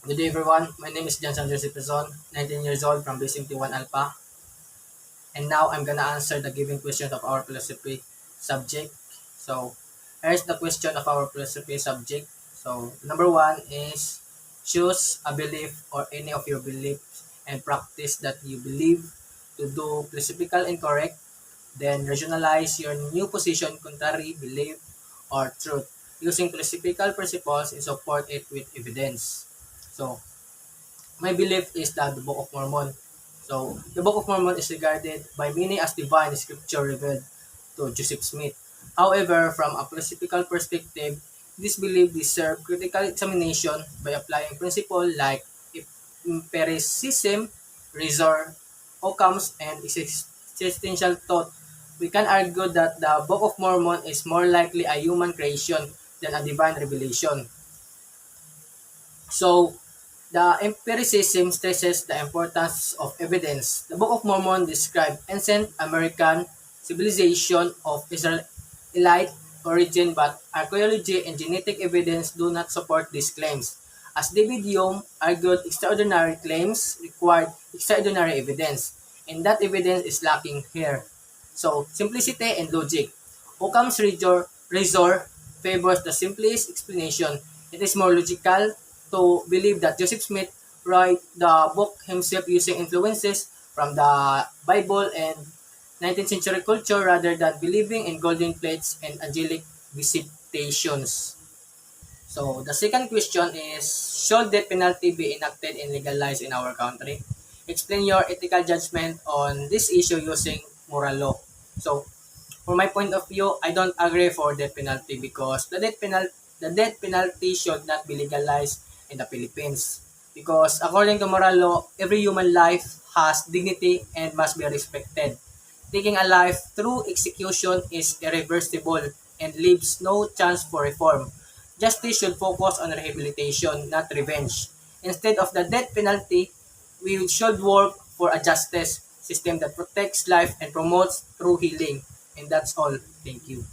Good day everyone, my name is John Sanders Ipazon, 19 years old from B71 Alpha, and now I'm gonna answer the given questions of our philosophy subject. So, here's the question of our philosophy subject. So, number one is choose a belief or any of your beliefs and practice that you believe to do philosophical and correct, then rationalize your new position, contrary, belief, or truth using philosophical principles and support it with evidence. So, my belief is that the Book of Mormon. So, the Book of Mormon is regarded by many as divine scripture revealed to Joseph Smith. However, from a philosophical perspective, this belief deserves critical examination by applying principles like empiricism, reason, Occam's, and existential thought. We can argue that the Book of Mormon is more likely a human creation than a divine revelation. So, the empiricism stresses the importance of evidence. The Book of Mormon describes ancient American civilization of Israelite origin, but archaeology and genetic evidence do not support these claims. As David Hume argued, extraordinary claims require extraordinary evidence, and that evidence is lacking here. So, simplicity and logic. Occam's razor favors the simplest explanation. It is more logical to believe that Joseph Smith wrote the book himself using influences from the Bible and 19th century culture rather than believing in golden plates and angelic visitations. So the second question is, should death penalty be enacted and legalized in our country? Explain your ethical judgment on this issue using moral law. So from my point of view, I don't agree for death penalty because the death penalty should not be legalized in the Philippines. Because according to moral law, every human life has dignity and must be respected. Taking a life through execution is irreversible and leaves no chance for reform. Justice should focus on rehabilitation, not revenge. Instead of the death penalty, we should work for a justice system that protects life and promotes true healing. And that's all. Thank you.